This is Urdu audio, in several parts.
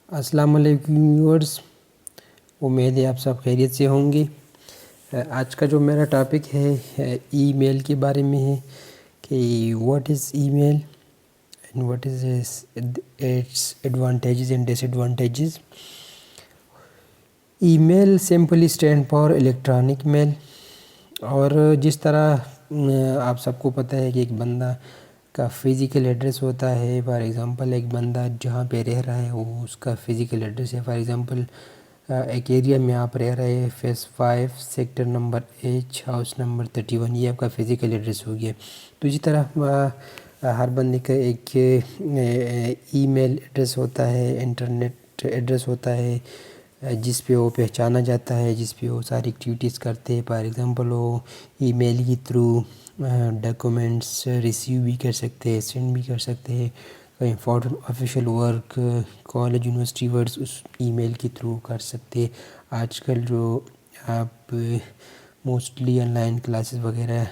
السلام علیکم ویورز، امید ہے آپ سب خیریت سے ہوں گے۔ آج کا جو میرا ٹاپک ہے ای میل کے بارے میں ہے کہ what is email and what is its advantages and disadvantages. Email simply stand for electronic mail, اور جس طرح آپ سب کو پتہ ہے کہ ایک بندہ کا فزیکل ایڈریس ہوتا ہے، فار ایگزامپل ایک بندہ جہاں پہ رہ رہا ہے وہ اس کا فزیکل ایڈریس ہے۔ فار ایگزامپل ایک ایریا میں آپ رہ رہے ہیں، phase 5 sector number H house number 31، یہ آپ کا فزیکل ایڈریس ہو گیا۔ تو اسی طرح ہر بندے کا ایک ای میل ایڈریس ہوتا ہے، انٹرنیٹ ایڈریس ہوتا ہے، جس پہ وہ پہچانا جاتا ہے، جس پہ وہ ساری ایکٹیویٹیز کرتے ہیں۔ فار ایگزامپل وہ ای میل کے تھرو ڈاکومنٹس ریسیو بھی کر سکتے ہیں، سینڈ بھی کر سکتے ہیں، important official work, college university works اس ای میل کے تھرو کر سکتے ہیں۔ آج کل جو آپ موسٹلی آن لائن کلاسز وغیرہ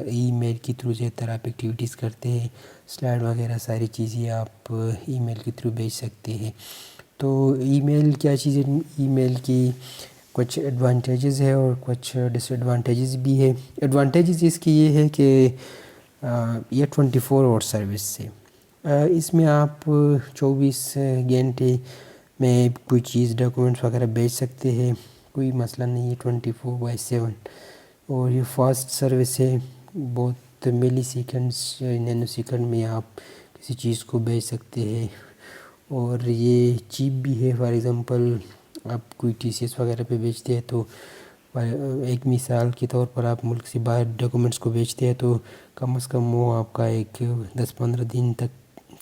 ای میل کے تھرو زیادہ تر آپ ایکٹیویٹیز کرتے ہیں، سلائڈ وغیرہ ساری چیزیں آپ ای میل کے تھرو بھیج سکتے ہیں۔ تو ای میل کیا چیز ہے؟ ای میل کی کچھ ایڈوانٹیجز ہے اور کچھ ڈس ایڈوانٹیجز بھی ہے۔ ایڈوانٹیجز اس کی یہ ہے کہ یہ 24 آور سروس ہے۔ اس میں آپ 24 گھنٹے میں کوئی چیز ڈاکومنٹس وغیرہ بھیج سکتے ہیں، کوئی مسئلہ نہیں ہے، 24/7۔ اور یہ فاسٹ سروس ہے، بہت ملی سیکنڈس نینو سیکنڈ میں آپ کسی چیز کو بھیج سکتے ہیں، اور یہ چیپ بھی ہے۔ فار ایگزامپل آپ کوئی TCS وغیرہ پہ بیچتے ہیں تو ایک مثال کے طور پر آپ ملک سے باہر ڈاکومنٹس کو بیچتے ہیں تو کم از کم وہ آپ کا ایک 10-15 دن تک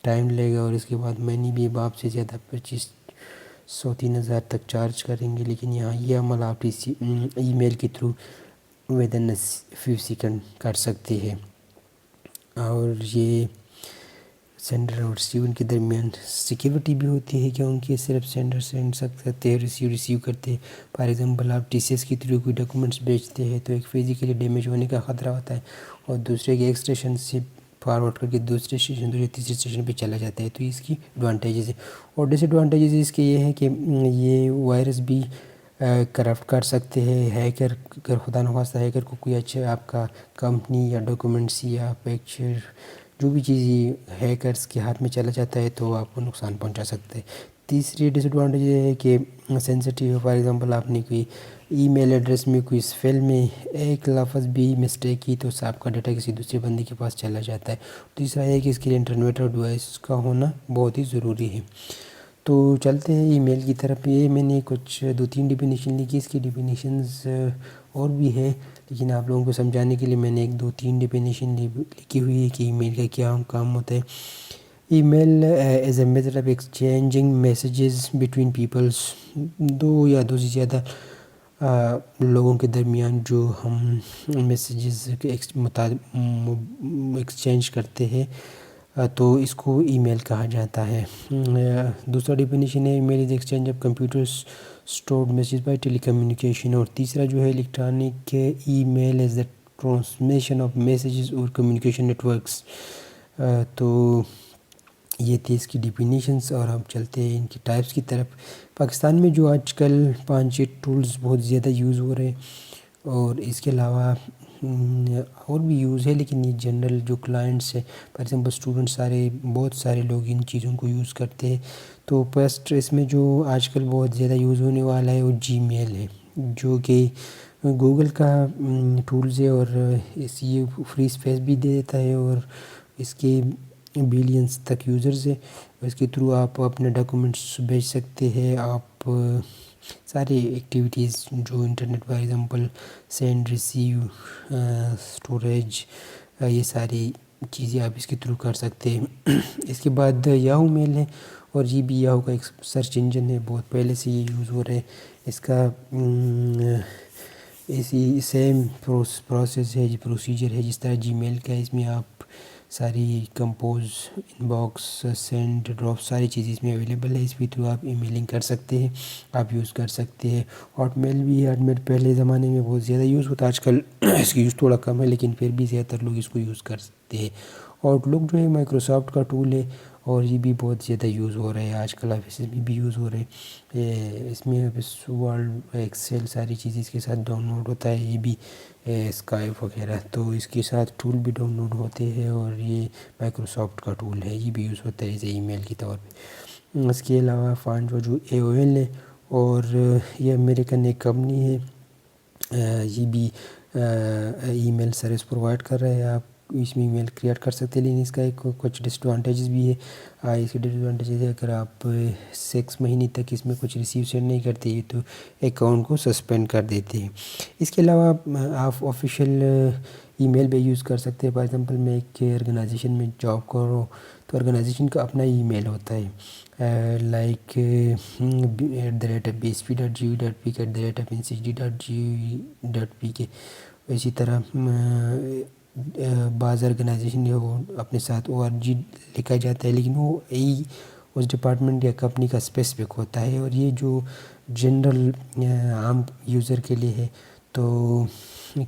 ٹائم لے گا، اور اس کے بعد مہینے بھی آپ سے زیادہ 2500-3000 تک چارج کریں گے۔ لیکن یہاں یہ عمل آپ ای میل کے تھرو ودن فیو سیکنڈ کر سکتے ہیں، اور یہ سینڈر اور ریسیور کے درمیان سیکیورٹی بھی ہوتی ہے، کیونکہ صرف سینڈر سینڈ سکتے ہیں، ریسیو کرتے ہیں۔ فار ایگزامپل آپ TCS کے تھرو کوئی ڈاکومنٹس بیچتے ہیں تو ایک فزیکلی ڈیمیج ہونے کا خطرہ ہوتا ہے، اور دوسرے کے ایک اسٹیشن سے فارورڈ کر کے دوسرے اسٹیشن تیسرے اسٹیشن پہ چلا جاتا ہے، تو اس کی ایڈوانٹیجز ہے۔ اور ڈس ایڈوانٹیجز اس کے یہ ہے کہ یہ وائرس بھی کرپٹ کر سکتے ہیں۔ ہیکر، اگر خدا نخواستہ ہیکر کو کوئی اچھا آپ کا کمپنی یا ڈاکومنٹس یا پکچر جو بھی چیز ہیکرز کے ہاتھ میں چلا جاتا ہے تو آپ کو نقصان پہنچا سکتے ہیں۔ تیسری ڈس ایڈوانٹیج یہ ہے کہ سینسٹیو ہے۔ فار ایگزامپل آپ نے کوئی ای میل ایڈریس میں کوئی اسپیل میں ایک لفظ بھی مسٹیک کی تو آپ کا ڈیٹا کسی دوسرے بندے کے پاس چلا جاتا ہے۔ تیسرا ہے کہ اس کے لیے انٹرنیٹ اور ڈیوائس کا ہونا بہت ہی ضروری ہے۔ تو چلتے ہیں ای میل کی طرف۔ یہ میں نے کچھ 2-3 ڈیفینیشن لکھی، اس کی ڈیفینیشنز اور بھی ہیں، لیکن آپ لوگوں کو سمجھانے کے لیے میں نے 1-2-3 ڈیفینیشن لکھی ہوئی ہے کہ ای میل کا کیا کام ہوتا ہے۔ Email is a method of exchanging messages between peoples, دو یا دو سے زیادہ لوگوں کے درمیان جو ہم میسیجز ایکسچینج کرتے ہیں تو اس کو ای میل کہا جاتا ہے۔ دوسرا ڈیفینیشن ہے email is exchange of computers stored message by telecommunication, اور تیسرا جو ہے electronic email is the transmission of messages over communication networks. تو یہ تھی اس کی ڈیفینیشنز، اور ہم چلتے ہیں ان کی ٹائپس کی طرف۔ پاکستان میں جو آج کل 5 ٹولز بہت زیادہ یوز ہو رہے ہیں، اور اس کے علاوہ اور بھی یوز ہے، لیکن یہ جنرل جو کلائنٹس ہے، فار ایگزامپل اسٹوڈنٹ بہت سارے لوگ ان چیزوں کو یوز کرتے ہیں۔ تو فرسٹ اس میں جو آج کل بہت زیادہ یوز ہونے والا ہے وہ جی میل ہے، جو کہ گوگل کا ٹولز ہے، اور یہ فری اسپیس بھی دے دیتا ہے، اور اس کے بلینس تک یوزرز ہیں، اس کے تھرو آپ اپنے ڈاکومنٹس بھیج سکتے ہیں۔ آپ ساری ایکٹیویٹیز جو internet, for example send, receive, storage, یہ ساری چیزیں آپ اس کے تھرو کر سکتے ہیں۔ اس کے بعد یاہو میل ہے، اور یہ بھی یاہو کا ایک سرچ انجن ہے، بہت پہلے سے یہ یوز ہو رہا ہے۔ اس کا اسی سیم پروسیس ہے، پروسیجر ہے جس طرح جی میل کا ہے۔ اس میں آپ ساری compose, in box, send, drop ساری چیزیں اس میں اویلیبل ہے۔ اس کے تھرو آپ ای میلنگ کر سکتے ہیں، آپ یوز کر سکتے ہیں۔ ہاٹ میل بھی ہے، ہاٹ میل پہلے زمانے میں بہت زیادہ یوز ہوتا، آج کل اس کی یوز تھوڑا کم ہے، لیکن پھر بھی زیادہ تر لوگ اس کو یوز کر سکتے ہیں۔ آؤٹ لک جو ہے مائکروسافٹ کا ٹول ہے، اور یہ بھی بہت زیادہ یوز ہو رہا ہے آج کل، آفیسز میں بھی یوز ہو رہے ہیں۔ اس میں بس ورڈ، ایکسل، ساری چیزیں اس کے ساتھ ڈاؤن لوڈ ہوتا ہے، یہ بھی اسکائپ وغیرہ، تو اس کے ساتھ ٹول بھی ڈاؤن لوڈ ہوتے ہیں، اور یہ مائکروسافٹ کا ٹول ہے، یہ بھی یوز ہوتا ہے ایز اے ای میل کی طور پہ۔ اس کے علاوہ فانچو جو AOL ہے، اور یہ امریکن ایک کمپنی ہے، یہ بھی ای میل سروس پرووائڈ کر رہا ہے، آپ اس میں ای میل کریٹ کر سکتے ہیں، لیکن اس کا ایک کچھ ڈس ایڈوانٹیجز بھی ہے۔ اس کے ڈس ایڈوانٹیجز ہے، اگر آپ 6 مہینے تک اس میں کچھ ریسیو سینڈ نہیں کرتے یہ تو اکاؤنٹ کو سسپینڈ کر دیتے ہیں۔ اس کے علاوہ آپ آفیشیل ای میل بھی یوز کر سکتے ہیں۔ فار ایگزامپل میں ایک آرگنائزیشن میں جاب کر رہا ہوں، تو آرگنائزیشن کا اپنا ای میل ہوتا ہے، لائک @bsp.gov.pk @ncg.gov.pk۔ اسی طرح بعض آرگنائزیشن ہے وہ اپنے ساتھ ORG لکھا جاتا ہے، لیکن وہ اس ڈپارٹمنٹ یا کمپنی کا اسپیسیفک ہوتا ہے، اور یہ جو جنرل عام یوزر کے لیے ہے۔ تو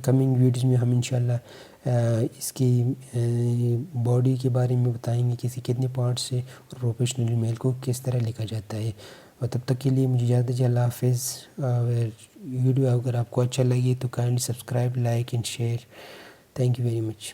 کمنگ ویڈیوز میں ہم انشاءاللہ اس کی باڈی کے بارے میں بتائیں گے، کتنے پارٹس سے، اور پروفیشنل ای میل کو کس طرح لکھا جاتا ہے۔ اور تب تک کے لیے مجھے اجازت دیجیے، اللہ حافظ۔ ویڈیو اگر آپ کو اچھا لگے تو kindly subscribe, like and share. Thank you very much.